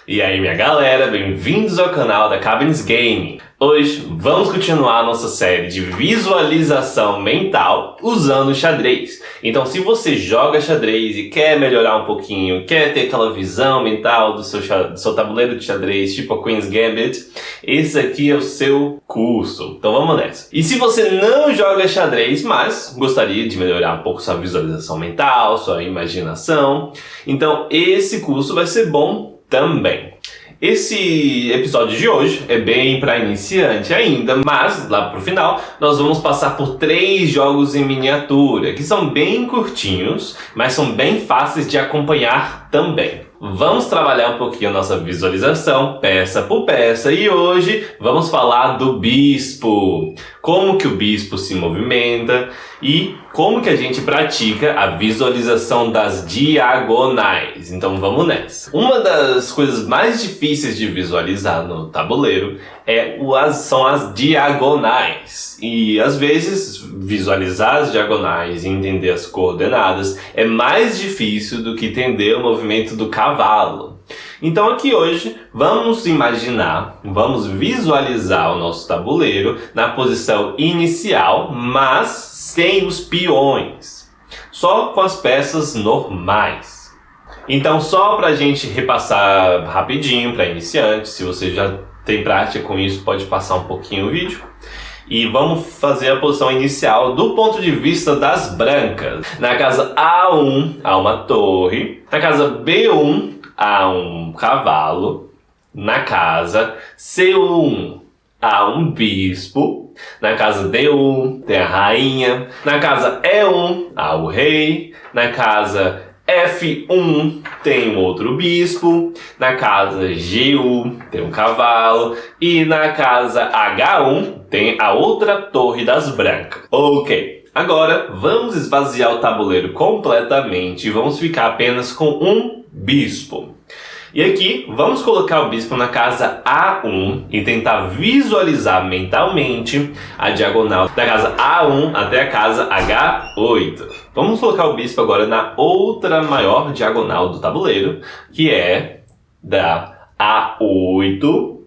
E aí minha galera, bem-vindos ao canal da Cabins Gaming. Hoje vamos continuar a nossa série de visualização mental usando o xadrez. Então se você joga xadrez e quer melhorar um pouquinho, quer ter aquela visão mental do seu tabuleiro de xadrez, tipo a Queen's Gambit, esse aqui é o seu curso. Então vamos nessa. E se você não joga xadrez, mas gostaria de melhorar um pouco sua visualização mental, sua imaginação, então esse curso vai ser bom também. Esse episódio de hoje é bem para iniciante ainda, mas lá pro final nós vamos passar por 3 jogos em miniatura, que são bem curtinhos, mas são bem fáceis de acompanhar também. Vamos trabalhar um pouquinho a nossa visualização, peça por peça, e hoje vamos falar do bispo. Como que o bispo se movimenta e como que a gente pratica a visualização das diagonais. Então vamos nessa. Uma das coisas mais difíceis de visualizar no tabuleiro são as diagonais. E às vezes visualizar as diagonais e entender as coordenadas é mais difícil do que entender o movimento do cavalo. Então aqui hoje vamos visualizar o nosso tabuleiro na posição inicial, mas sem os peões, só com as peças normais. Então só para a gente repassar rapidinho para iniciantes, se você já tem prática com isso, pode passar um pouquinho o vídeo. E vamos fazer a posição inicial do ponto de vista das brancas. Na casa A1 há uma torre, na casa B1 há um cavalo, na casa C1 há um bispo, na casa D1 tem a rainha, na casa E1 há o rei, na casa F1 tem um outro bispo, na casa G1 tem um cavalo e na casa H1 tem a outra torre das brancas. Ok, agora vamos esvaziar o tabuleiro completamente e vamos ficar apenas com um bispo. E aqui, vamos colocar o bispo na casa A1 e tentar visualizar mentalmente a diagonal da casa A1 até a casa H8. Vamos colocar o bispo agora na outra maior diagonal do tabuleiro, que é da A8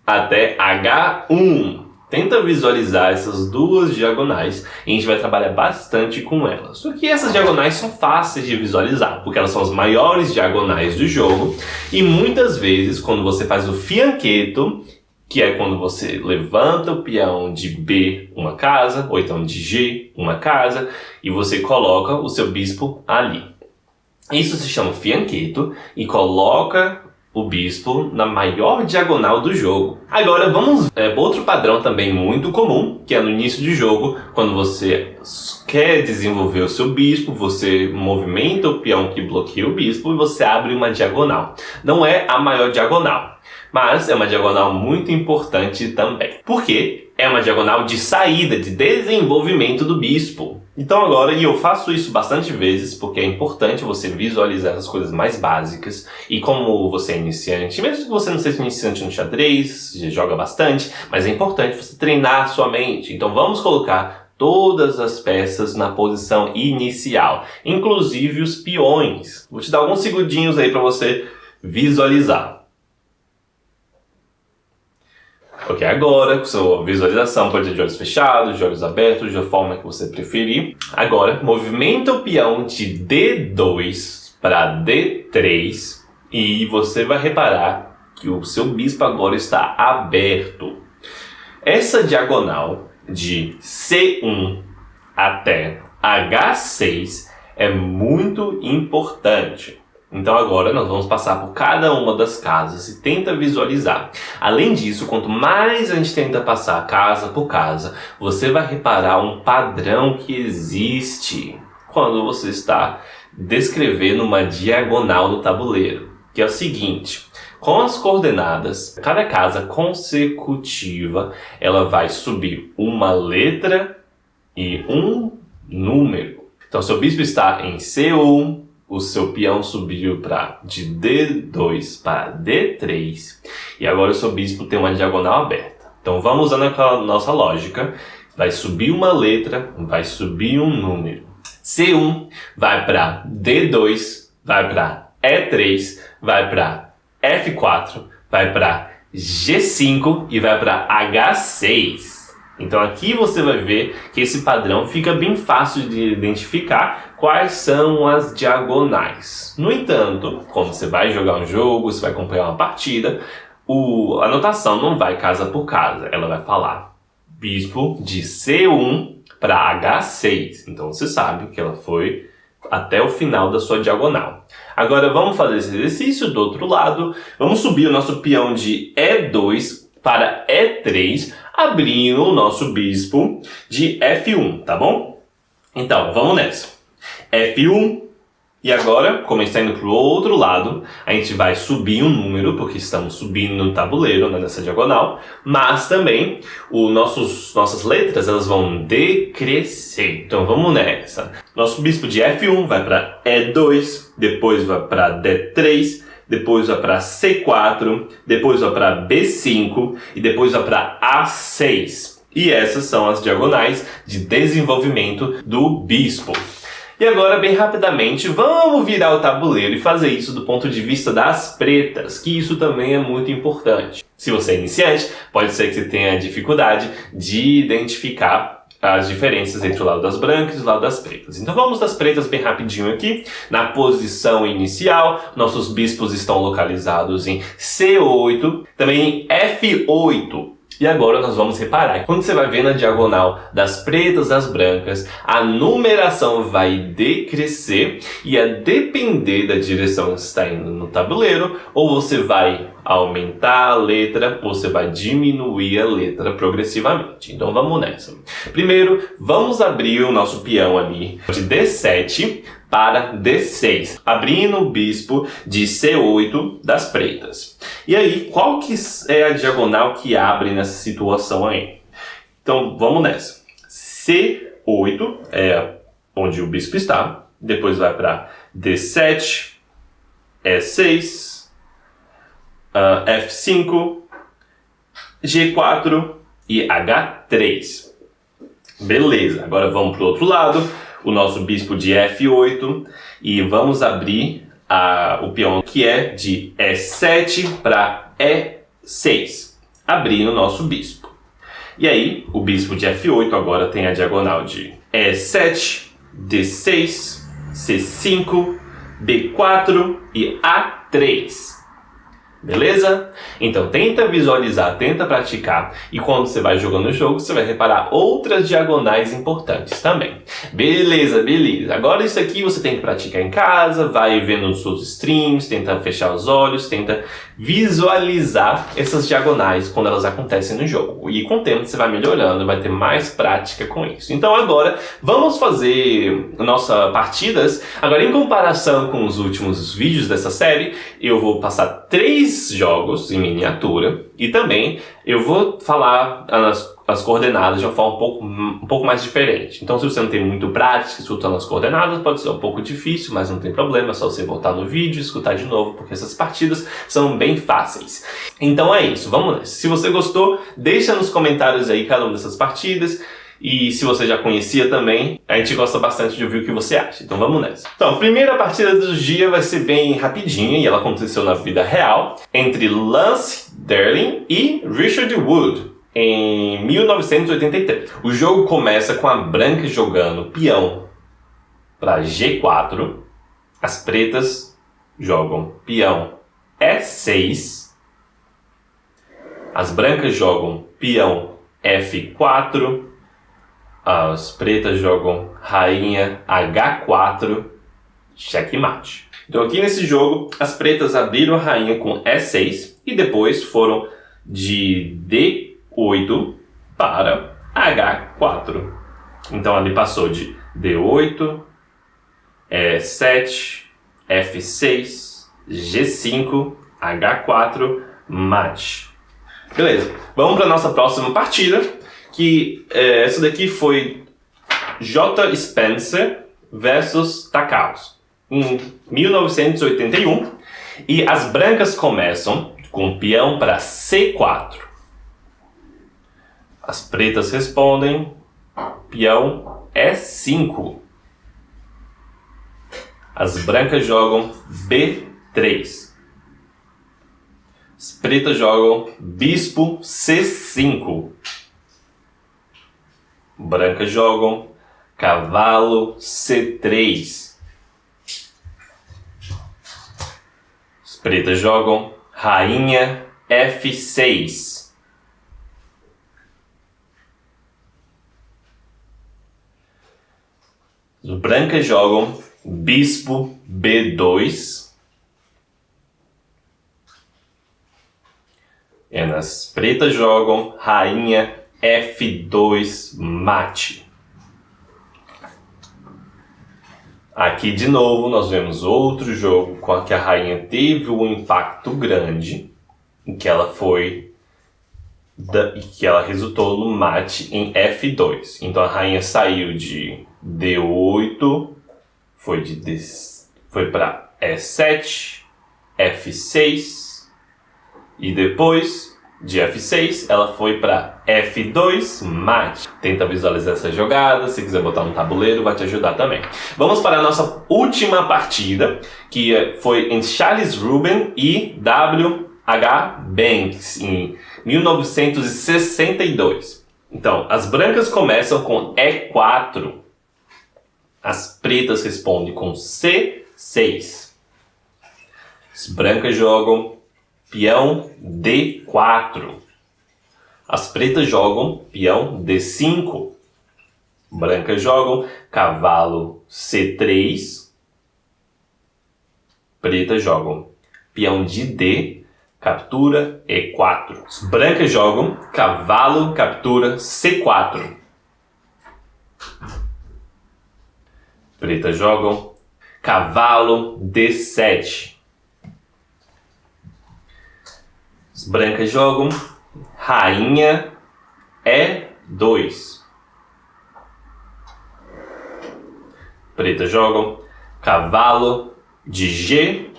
até H1. Tenta visualizar essas duas diagonais e a gente vai trabalhar bastante com elas. Só que essas diagonais são fáceis de visualizar, porque elas são as maiores diagonais do jogo. E muitas vezes, quando você faz o fianchetto, que é quando você levanta o peão de B uma casa, ou então de G uma casa, e você coloca o seu bispo ali. Isso se chama fianchetto e coloca o bispo na maior diagonal do jogo. Agora vamos outro padrão também muito comum, que é no início de jogo, quando você quer desenvolver o seu bispo, você movimenta o peão que bloqueia o bispo e você abre uma diagonal. Não é a maior diagonal, mas é uma diagonal muito importante também. Por quê? É uma diagonal de saída, de desenvolvimento do bispo. Então agora, e eu faço isso bastante vezes, porque é importante você visualizar as coisas mais básicas. E como você é iniciante, mesmo que você não seja iniciante no xadrez, já joga bastante, mas é importante você treinar a sua mente. Então vamos colocar todas as peças na posição inicial, inclusive os peões. Vou te dar alguns segundinhos aí para você visualizar. Ok, agora, com sua visualização, pode ser de olhos fechados, de olhos abertos, da forma que você preferir. Agora, movimenta o peão de D2 para D3 e você vai reparar que o seu bispo agora está aberto. Essa diagonal de C1 até H6 é muito importante. Então agora nós vamos passar por cada uma das casas e tenta visualizar. Além disso, quanto mais a gente tenta passar casa por casa, você vai reparar um padrão que existe quando você está descrevendo uma diagonal no tabuleiro, que é o seguinte: com as coordenadas, cada casa consecutiva, ela vai subir uma letra e um número. Então seu bispo está em C1, o seu peão subiu de D2 para D3 e agora o seu bispo tem uma diagonal aberta. Então vamos usando aquela nossa lógica, vai subir uma letra, vai subir um número. C1 vai para D2, vai para E3, vai para F4 vai para G5 e vai para H6. Então aqui você vai ver que esse padrão fica bem fácil de identificar quais são as diagonais. No entanto, quando você vai jogar um jogo, você vai acompanhar uma partida, a anotação não vai casa por casa, ela vai falar bispo de C1 para H6. Então você sabe que ela foi até o final da sua diagonal. Agora vamos fazer esse exercício do outro lado. Vamos subir o nosso peão de E2 para E3, abrindo o nosso bispo de F1, tá bom? Então, vamos nessa. F1, e agora, como a gente está indo para o outro lado, a gente vai subir um número, porque estamos subindo no tabuleiro, né, nessa diagonal, mas também nossas letras elas vão decrescer. Então vamos nessa. Nosso bispo de F1 vai para E2, depois vai para D3, depois vai para C4, depois vai para B5 e depois vai para A6. E essas são as diagonais de desenvolvimento do bispo. E agora, bem rapidamente, vamos virar o tabuleiro e fazer isso do ponto de vista das pretas, que isso também é muito importante. Se você é iniciante, pode ser que você tenha dificuldade de identificar as diferenças entre o lado das brancas e o lado das pretas. Então vamos das pretas bem rapidinho aqui. Na posição inicial, nossos bispos estão localizados em C8, também em F8. E agora nós vamos reparar que quando você vai ver na diagonal das pretas e das brancas, a numeração vai decrescer e a depender da direção que você está indo no tabuleiro, ou você vai aumentar a letra, ou você vai diminuir a letra progressivamente. Então vamos nessa. Primeiro, vamos abrir o nosso peão ali de D7 para D6, abrindo o bispo de C8 das pretas. E aí, qual que é a diagonal que abre nessa situação aí? Então, vamos nessa. C8 é onde o bispo está, depois vai para D7, E6, F5, G4 e H3. Beleza, agora vamos para o outro lado. O nosso bispo de F8 e vamos abrir o peão que é de E7 para E6, abrindo o nosso bispo. E aí, o bispo de F8 agora tem a diagonal de E7, D6, C5, B4 e A3. Beleza? Então tenta visualizar, tenta praticar e quando você vai jogando o jogo, você vai reparar outras diagonais importantes também. Beleza, beleza. Agora isso aqui você tem que praticar em casa, vai vendo os seus streams, tenta fechar os olhos, tenta visualizar essas diagonais quando elas acontecem no jogo. E com o tempo você vai melhorando, vai ter mais prática com isso. Então agora vamos fazer nossas partidas. Agora em comparação com os últimos vídeos dessa série, eu vou passar 3 jogos em miniatura e também eu vou falar as coordenadas de uma forma um pouco mais diferente. Então, se você não tem muito prática escutando as coordenadas, pode ser um pouco difícil, mas não tem problema, é só você voltar no vídeo e escutar de novo, porque essas partidas são bem fáceis. Então é isso, vamos nessa. Se você gostou, deixa nos comentários aí cada uma dessas partidas. E se você já conhecia também, a gente gosta bastante de ouvir o que você acha. Então vamos nessa. Então, a primeira partida do dia vai ser bem rapidinha e ela aconteceu na vida real entre Lance Darling e Richard Wood em 1983. O jogo começa com a branca jogando peão para G4, as pretas jogam peão E6, as brancas jogam peão F4, as pretas jogam rainha H4, checkmate. Então aqui nesse jogo, as pretas abriram a rainha com E6 e depois foram de D8 para H4. Então ali passou de D8, E7, F6, G5, H4, mate. Beleza, vamos para a nossa próxima partida. Que essa daqui foi J. Spencer versus Takaus em 1981 e as brancas começam com o peão para C4. As pretas respondem peão E5. As brancas jogam B3. As pretas jogam bispo C5. Brancas jogam cavalo C3. As pretas jogam rainha F6. As brancas jogam bispo B2. E as pretas jogam rainha F2 mate. Aqui de novo nós vemos outro jogo com que a rainha teve um impacto grande, em que ela resultou no mate em F2. Então a rainha saiu de D8, foi para E7, F6 e depois de F6 ela foi para F2 mate. Tenta visualizar essa jogada, se quiser botar no tabuleiro vai te ajudar também. Vamos para a nossa última partida, que foi entre Charles Rubin e W.H. Banks em 1962. Então, as brancas começam com E4. As pretas respondem com C6. As brancas jogam peão D4. As pretas jogam peão D5. Brancas jogam cavalo C3. Pretas jogam peão de D, captura E4. As brancas jogam cavalo, captura C4. Pretas jogam cavalo D7. As brancas jogam rainha E2. Pretas jogam cavalo de G,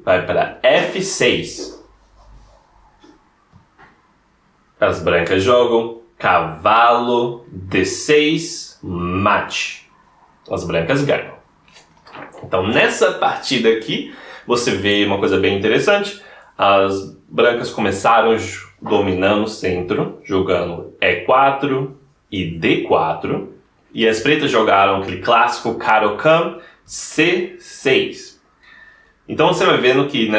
vai para F6. As brancas jogam cavalo D6 mate. As brancas ganham. Então nessa partida aqui você vê uma coisa bem interessante. As brancas começaram dominando o centro, jogando E4 e D4. E as pretas jogaram aquele clássico Caro-Kann C6. Então você vai vendo que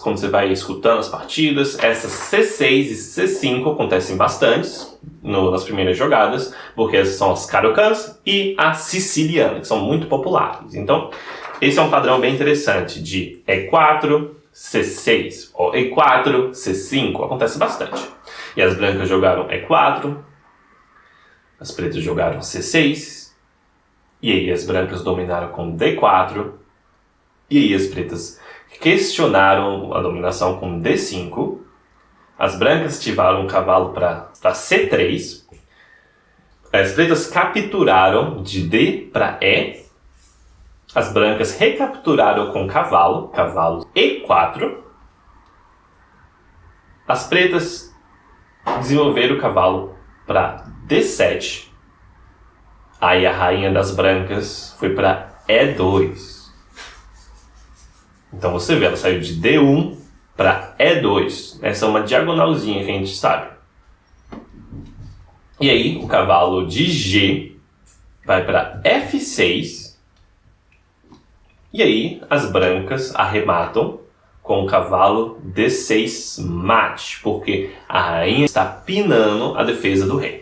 quando você vai escutando as partidas, essas C6 e C5 acontecem bastante nas primeiras jogadas, porque essas são as Caro-Kanns e a siciliana, que são muito populares. Então, esse é um padrão bem interessante de E4, C6, ou E4, C5, acontece bastante. E as brancas jogaram E4, as pretas jogaram C6, e aí as brancas dominaram com D4, e aí as pretas questionaram a dominação com D5. As brancas ativaram o cavalo para C3. As pretas capturaram de D para E. As brancas recapturaram com cavalo E4. As pretas desenvolveram o cavalo para D7. Aí a rainha das brancas foi para E2. Então você vê, ela saiu de D1 para E2. Essa é uma diagonalzinha que a gente sabe. E aí o cavalo de G vai para F6. E aí as brancas arrematam com o cavalo D6 mate, porque a rainha está pinando a defesa do rei.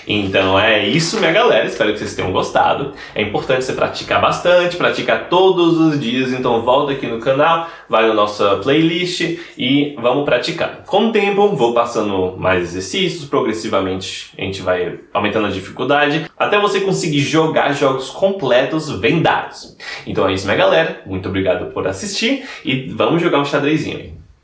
Então é isso, minha galera, espero que vocês tenham gostado. É importante você praticar bastante, praticar todos os dias, então volta aqui no canal, vai na nossa playlist e vamos praticar. Com o tempo, vou passando mais exercícios, progressivamente a gente vai aumentando a dificuldade, até você conseguir jogar jogos completos vendados. Então é isso, minha galera, muito obrigado por assistir e vamos jogar um xadrezinho aí.